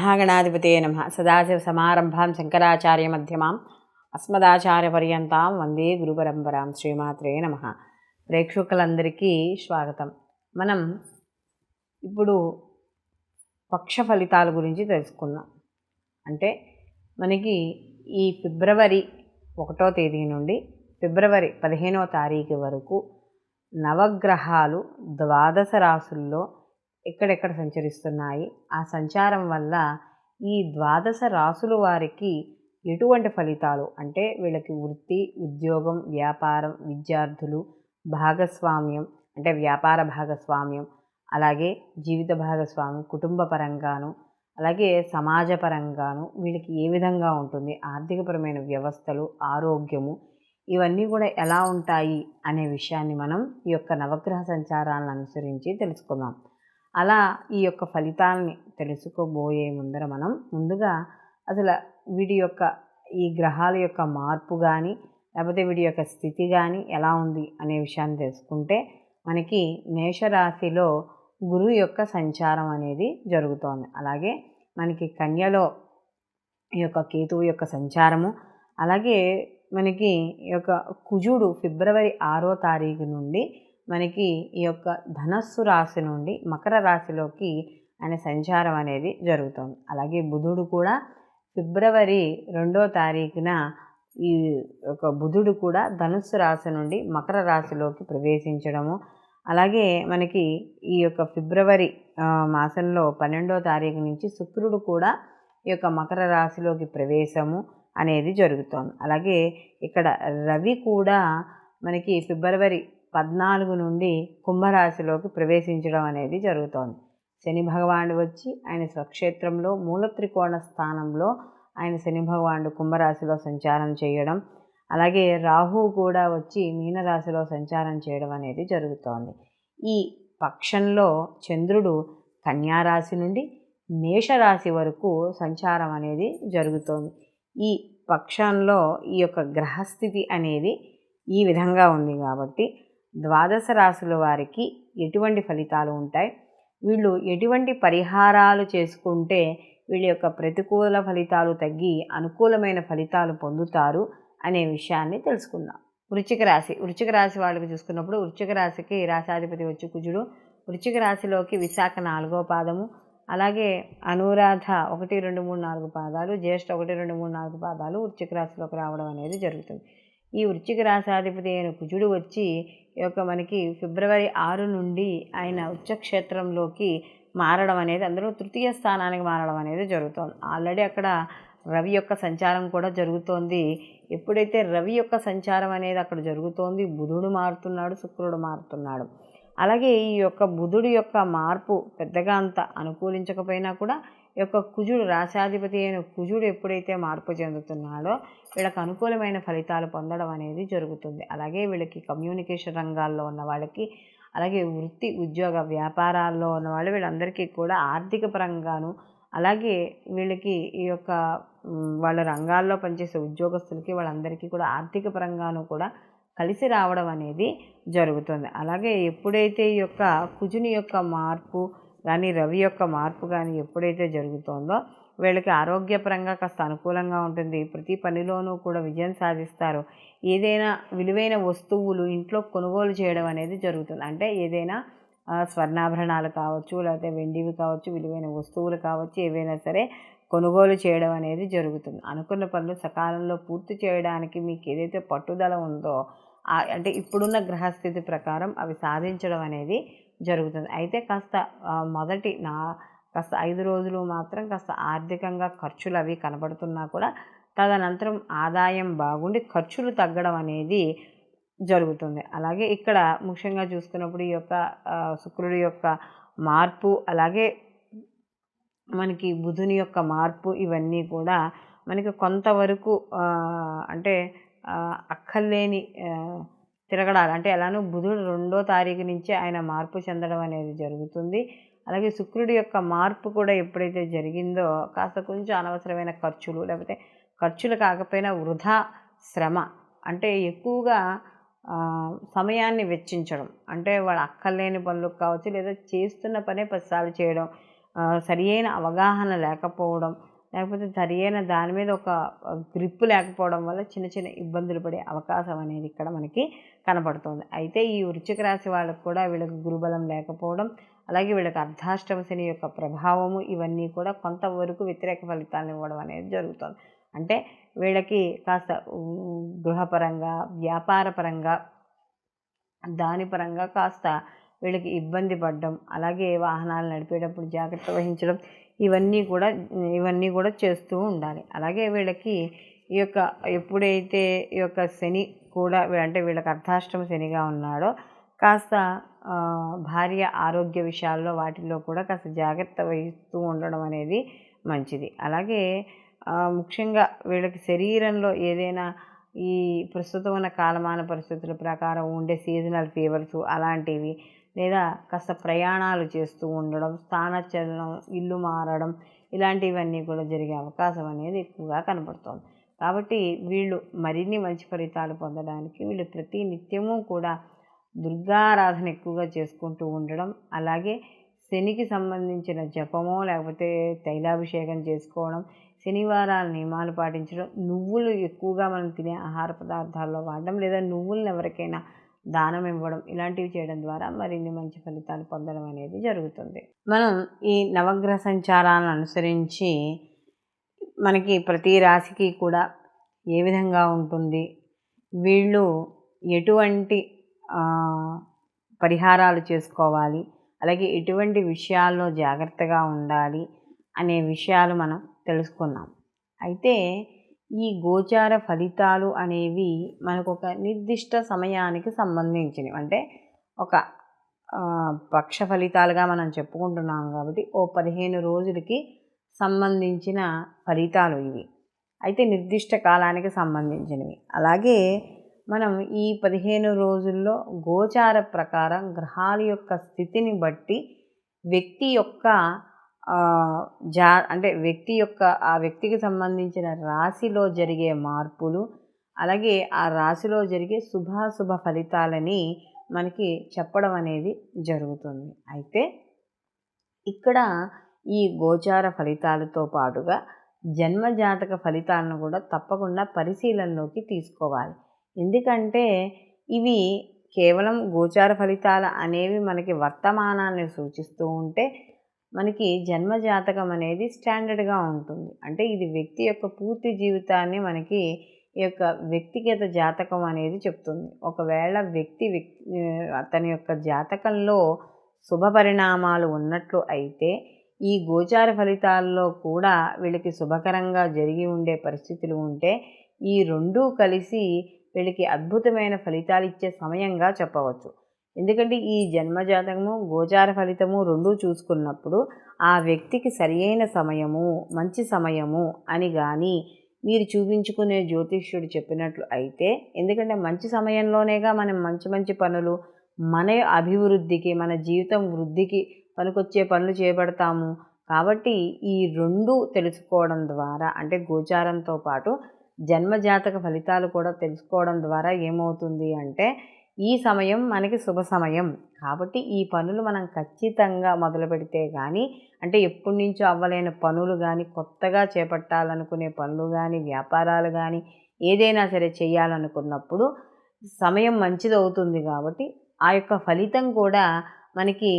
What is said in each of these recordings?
మహాగణాధిపతే నమః. సదాశివసమారంభాం శంకరాచార్యమధ్యమాం అస్మదాచార్యపర్యంతాం వందే గురుపరంపరాం. శ్రీమాత్రే నమః. ప్రేక్షకులందరికీ స్వాగతం. మనం ఇప్పుడు పక్ష ఫలితాల గురించి తెలుసుకుందాం. అంటే మనకి ఈ ఫిబ్రవరి 1వ తేదీ నుండి ఫిబ్రవరి 15వ తారీఖు వరకు నవగ్రహాలు 12 రాసుల్లో ఎక్కడెక్కడ సంచరిస్తున్నాయి, ఆ సంచారం వల్ల ఈ 12 రాసుల వారికి ఎటువంటి ఫలితాలు, అంటే వీళ్ళకి వృత్తి, ఉద్యోగం, వ్యాపారం, విద్యార్థులు, భాగస్వామ్యం అంటే వ్యాపార భాగస్వామ్యం, అలాగే జీవిత భాగస్వామ్యం, కుటుంబ పరంగాను, అలాగే సమాజపరంగాను వీళ్ళకి ఏ విధంగా ఉంటుంది, ఆర్థికపరమైన వ్యవస్థలు, ఆరోగ్యము, ఇవన్నీ కూడా ఎలా ఉంటాయి అనే విషయాన్ని మనం ఈ యొక్క నవగ్రహ సంచారాలను అనుసరించి తెలుసుకుందాం. అలా ఈ యొక్క ఫలితాలని తెలుసుకోబోయే మనం ముందుగా అసలు వీటి యొక్క ఈ గ్రహాల యొక్క మార్పు కానీ లేకపోతే వీటి యొక్క స్థితి కానీ ఎలా ఉంది అనే విషయాన్ని తెలుసుకుంటే మనకి మేషరాశిలో గురువు యొక్క సంచారం అనేది జరుగుతోంది. అలాగే మనకి కన్యలో ఈ యొక్క కేతువు యొక్క సంచారము, అలాగే మనకి ఈ యొక్క కుజుడు ఫిబ్రవరి 6వ తారీఖు నుండి మనకి ఈ యొక్క ధనస్సు రాశి నుండి మకర రాశిలోకి ఆయన సంచారం అనేది జరుగుతుంది. అలాగే బుధుడు కూడా ఫిబ్రవరి 2వ తారీఖున ఈ యొక్క బుధుడు కూడా ధనుస్సు రాశి నుండి మకర రాశిలోకి ప్రవేశించడము, అలాగే మనకి ఈ యొక్క ఫిబ్రవరి మాసంలో 12వ తారీఖు నుంచి శుక్రుడు కూడా ఈ యొక్క మకర రాశిలోకి ప్రవేశము అనేది జరుగుతోంది. అలాగే ఇక్కడ రవి కూడా మనకి ఫిబ్రవరి 14 నుండి కుంభరాశిలోకి ప్రవేశించడం అనేది జరుగుతోంది. శని భగవానుడు వచ్చి ఆయన స్వక్షేత్రంలో మూల త్రికోణ స్థానంలో ఆయన శని భగవానుడు కుంభరాశిలో సంచారం చేయడం, అలాగే రాహువు కూడా వచ్చి మీనరాశిలో సంచారం చేయడం అనేది జరుగుతోంది. ఈ పక్షంలో చంద్రుడు కన్యారాశి నుండి మేషరాశి వరకు సంచారం అనేది జరుగుతోంది. ఈ పక్షంలో ఈ యొక్క గ్రహస్థితి అనేది ఈ విధంగా ఉంది కాబట్టి 12 రాశుల వారికి ఎటువంటి ఫలితాలు ఉంటాయి, వీళ్ళు ఎటువంటి పరిహారాలు చేసుకుంటే వీళ్ళ యొక్క ప్రతికూల ఫలితాలు తగ్గి అనుకూలమైన ఫలితాలు పొందుతారు అనే విషయాన్ని తెలుసుకుందాం. వృశ్చిక రాశి వాళ్ళకి చూసుకున్నప్పుడు వృశ్చిక రాశికి రాశాధిపతి వచ్చి కుజుడు. వృశ్చిక రాశిలోకి విశాఖ 4వ పాదము, అలాగే అనురాధ 1, 2, 3, 4 పాదాలు, జ్యేష్ఠ 1, 2, 3, 4 పాదాలు వృశ్చిక రాశిలోకి రావడం అనేది జరుగుతుంది. ఈ వృశ్చిక రాశాధిపతి అయిన కుజుడు వచ్చి ఈ యొక్క మనకి ఫిబ్రవరి 6 నుండి ఆయన ఉచ్చక్షేత్రంలోకి మారడం అనేది, అందులో తృతీయ స్థానానికి మారడం అనేది జరుగుతుంది. ఆల్రెడీ అక్కడ రవి యొక్క సంచారం కూడా జరుగుతోంది. ఎప్పుడైతే రవి యొక్క సంచారం అనేది అక్కడ జరుగుతోంది, బుధుడు మారుతున్నాడు, శుక్రుడు మారుతున్నాడు. అలాగే ఈ యొక్క బుధుడు యొక్క మార్పు పెద్దగా అంత అనుకూలించకపోయినా కూడా ఈ యొక్క కుజుడు రాశాధిపతి అయిన కుజుడు ఎప్పుడైతే మార్పు చెందుతున్నాడో వీళ్ళకి అనుకూలమైన ఫలితాలు పొందడం అనేది జరుగుతుంది. అలాగే వీళ్ళకి కమ్యూనికేషన్ రంగాల్లో ఉన్న వాళ్ళకి, అలాగే వృత్తి, ఉద్యోగ, వ్యాపారాల్లో ఉన్న వాళ్ళు వీళ్ళందరికీ కూడా ఆర్థిక పరంగాను, అలాగే వీళ్ళకి ఈ యొక్క వాళ్ళ రంగాల్లో పనిచేసే ఉద్యోగస్తులకి వాళ్ళందరికీ కూడా ఆర్థిక పరంగాను కూడా కలిసి రావడం అనేది జరుగుతుంది. అలాగే ఎప్పుడైతే ఈ యొక్క కుజుని యొక్క మార్పు కానీ రవి యొక్క మార్పు కానీ ఎప్పుడైతే జరుగుతుందో వీళ్ళకి ఆరోగ్యపరంగా కాస్త అనుకూలంగా ఉంటుంది. ప్రతి పనిలోనూ కూడా విజయం సాధిస్తారు. ఏదైనా విలువైన వస్తువులు ఇంట్లో కొనుగోలు చేయడం అనేది జరుగుతుంది. అంటే ఏదైనా స్వర్ణాభరణాలు కావచ్చు, లేకపోతే వెండివి కావచ్చు, విలువైన వస్తువులు కావచ్చు, ఏవైనా సరే కొనుగోలు చేయడం అనేది జరుగుతుంది. అనుకున్న పనులు సకాలంలో పూర్తి చేయడానికి మీకు ఏదైతే పట్టుదల ఉందో అంటే ఇప్పుడున్న గ్రహస్థితి ప్రకారం అవి సాధించడం అనేది జరుగుతుంది. అయితే కాస్త కాస్త 5 రోజులు మాత్రం కాస్త ఆర్థికంగా ఖర్చులు అవి కనబడుతున్నా కూడా తదనంతరం ఆదాయం బాగుండి ఖర్చులు తగ్గడం అనేది జరుగుతుంది. అలాగే ఇక్కడ ముఖ్యంగా చూసుకున్నప్పుడు ఈ యొక్క శుక్రుడి యొక్క మార్పు, అలాగే మనకి బుధుని యొక్క మార్పు, ఇవన్నీ కూడా మనకి కొంతవరకు అంటే అక్కర్లేని తిరగడాలు, అంటే ఎలానో బుధుడు 2వ తారీఖు నుంచి ఆయన మార్పు చెందడం అనేది జరుగుతుంది. అలాగే శుక్రుడి యొక్క మార్పు కూడా ఎప్పుడైతే జరిగిందో కాస్త కొంచెం అనవసరమైన ఖర్చులు, లేకపోతే ఖర్చులు కాకపోయినా వృధా శ్రమ, అంటే ఎక్కువగా సమయాన్ని వెచ్చించడం, అంటే వాళ్ళు అక్కర్లేని పనులకు కావచ్చు, లేదా చేస్తున్న పనే 10 సార్లు చేయడం, సరి అయిన అవగాహన లేకపోవడం, లేకపోతే సరి అయిన దాని మీద ఒక గ్రిప్ లేకపోవడం వల్ల చిన్న చిన్న ఇబ్బందులు పడే అవకాశం అనేది ఇక్కడ మనకి కనపడుతుంది. అయితే ఈ వృశ్చిక రాశి వాళ్ళకు కూడా వీళ్ళకి గురుబలం లేకపోవడం, అలాగే వీళ్ళకి అర్ధాష్టమ శని యొక్క ప్రభావము, ఇవన్నీ కూడా కొంతవరకు వ్యతిరేక ఫలితాలను ఇవ్వడం అనేది జరుగుతుంది. అంటే వీళ్ళకి కాస్త గృహపరంగా, వ్యాపారపరంగా, దాని పరంగా కాస్త వీళ్ళకి ఇబ్బంది పడడం, అలాగే వాహనాలు నడిపేటప్పుడు జాగ్రత్త వహించడం, ఇవన్నీ కూడా చేస్తూ ఉండాలి. అలాగే వీళ్ళకి ఈ యొక్క ఎప్పుడైతే ఈ యొక్క శని కూడా అంటే వీళ్ళకి అర్ధాష్టమ శనిగా ఉన్నాడో కాస్త భార్య ఆరోగ్య విషయాల్లో వాటిల్లో కూడా కాస్త జాగ్రత్త వహిస్తూ ఉండడం అనేది మంచిది. అలాగే ముఖ్యంగా వీళ్ళకి శరీరంలో ఏదైనా ఈ ప్రస్తుతం ఉన్న కాలమాన పరిస్థితుల ప్రకారం ఉండే సీజనల్ ఫీవర్స్ అలాంటివి, లేదా కాస్త ప్రయాణాలు చేస్తూ ఉండడం, స్థానచలనం, ఇల్లు మారడం, ఇలాంటివన్నీ కూడా జరిగే అవకాశం అనేది ఎక్కువగా కనపడుతుంది. కాబట్టి వీళ్ళు మరిన్ని మంచి ఫలితాలు పొందడానికి వీళ్ళు ప్రతి నిత్యము కూడా దుర్గారాధన ఎక్కువగా చేసుకుంటూ ఉండడం, అలాగే శనికి సంబంధించిన జపమో లేకపోతే తైలాభిషేకం చేసుకోవడం, శనివారాల నియమాలు పాటించడం, నువ్వులు ఎక్కువగా మనం తినే ఆహార పదార్థాల్లో వాడడం, లేదా నువ్వులను ఎవరికైనా దానం ఇవ్వడం, ఇలాంటివి చేయడం ద్వారా మరిన్ని మంచి ఫలితాలు పొందడం అనేది జరుగుతుంది. మనం ఈ నవగ్రహ సంచారాలను అనుసరించి మనకి ప్రతి రాశికి కూడా ఏ విధంగా ఉంటుంది, వీళ్ళు ఎటువంటి పరిహారాలు చేసుకోవాలి, అలాగే ఎటువంటి విషయాల్లో జాగ్రత్తగా ఉండాలి అనే విషయాలు మనం తెలుసుకున్నాం. అయితే ఈ గోచార ఫలితాలు అనేవి మనకు ఒక నిర్దిష్ట సమయానికి సంబంధించినవి, అంటే ఒక పక్ష ఫలితాలుగా మనం చెప్పుకుంటున్నాం కాబట్టి ఓ 15 రోజులకి సంబంధించిన ఫలితాలు ఇవి. అయితే నిర్దిష్ట కాలానికి సంబంధించినవి. అలాగే మనం ఈ 15 రోజుల్లో గోచార ప్రకారం గ్రహాల యొక్క స్థితిని బట్టి వ్యక్తి యొక్క ఆ వ్యక్తికి సంబంధించిన రాశిలో జరిగే మార్పులు, అలాగే ఆ రాశిలో జరిగే శుభాశుభ ఫలితాలని మనకి చెప్పడం అనేది జరుగుతుంది. అయితే ఇక్కడ ఈ గోచార ఫలితాలతో పాటుగా జన్మజాతక ఫలితాలను కూడా తప్పకుండా పరిశీలనలోకి తీసుకోవాలి. ఎందుకంటే ఇవి కేవలం గోచార ఫలితాలు అనేవి మనకి వర్తమానాన్ని సూచిస్తూ ఉంటే, మనకి జన్మజాతకం అనేది స్టాండర్డ్గా ఉంటుంది. అంటే ఇది వ్యక్తి యొక్క పూర్తి జీవితాన్ని మనకి ఈ యొక్క వ్యక్తిగత జాతకం అనేది చెప్తుంది. ఒకవేళ అతని యొక్క జాతకంలో శుభ పరిణామాలు ఉన్నట్లు అయితే ఈ గోచార ఫలితాల్లో కూడా వీళ్ళకి శుభకరంగా జరిగి ఉండే పరిస్థితులు ఉంటే ఈ రెండూ కలిసి వీళ్ళకి అద్భుతమైన ఫలితాలు ఇచ్చే సమయంగా చెప్పవచ్చు. ఎందుకంటే ఈ జన్మజాతకము, గోచార ఫలితము రెండూ చూసుకున్నప్పుడు ఆ వ్యక్తికి సరియైన సమయము, మంచి సమయము అని కానీ మీరు చూపించుకునే జ్యోతిష్యుడు చెప్పినట్లు అయితే, ఎందుకంటే మంచి సమయంలోనేగా మనం మంచి మంచి పనులు, మన అభివృద్ధికి, మన జీవితం వృద్ధికి పనికొచ్చే పనులు చేపడతాము. కాబట్టి ఈ రెండు తెలుసుకోవడం ద్వారా, అంటే గోచారంతో పాటు జన్మజాతక ఫలితాలు కూడా తెలుసుకోవడం ద్వారా ఏమవుతుంది అంటే, ఈ సమయం మనకి శుభ సమయం కాబట్టి ఈ పనులు మనం ఖచ్చితంగా మొదలు పెడితే కానీ, అంటే ఎప్పటి నుంచో అవ్వలేని పనులు కానీ, కొత్తగా చేపట్టాలనుకునే పనులు కానీ, వ్యాపారాలు కానీ ఏదైనా సరే చేయాలనుకున్నప్పుడు సమయం మంచిది అవుతుంది. కాబట్టి ఆ యొక్క ఫలితం కూడా మనకి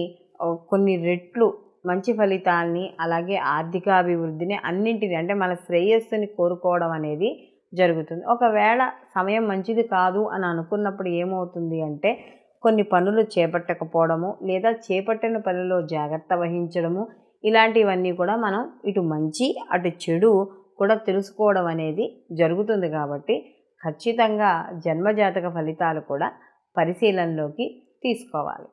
కొన్ని రెట్లు మంచి ఫలితాల్ని, అలాగే ఆర్థికాభివృద్ధిని, అన్నింటినీ, అంటే మన శ్రేయస్సుని కోరుకోవడం అనేది జరుగుతుంది. ఒకవేళ సమయం మంచిది కాదు అని అనుకున్నప్పుడు ఏమవుతుంది అంటే, కొన్ని పనులు చేపట్టకపోవడము, లేదా చేపట్టిన పనిలో జాగ్రత్త వహించడము, ఇలాంటివన్నీ కూడా మనం ఇటు మంచి అటు చెడు కూడా తెలుసుకోవడం అనేది జరుగుతుంది. కాబట్టి ఖచ్చితంగా జన్మజాతక ఫలితాలు కూడా పరిశీలనలోకి తీసుకోవాలి.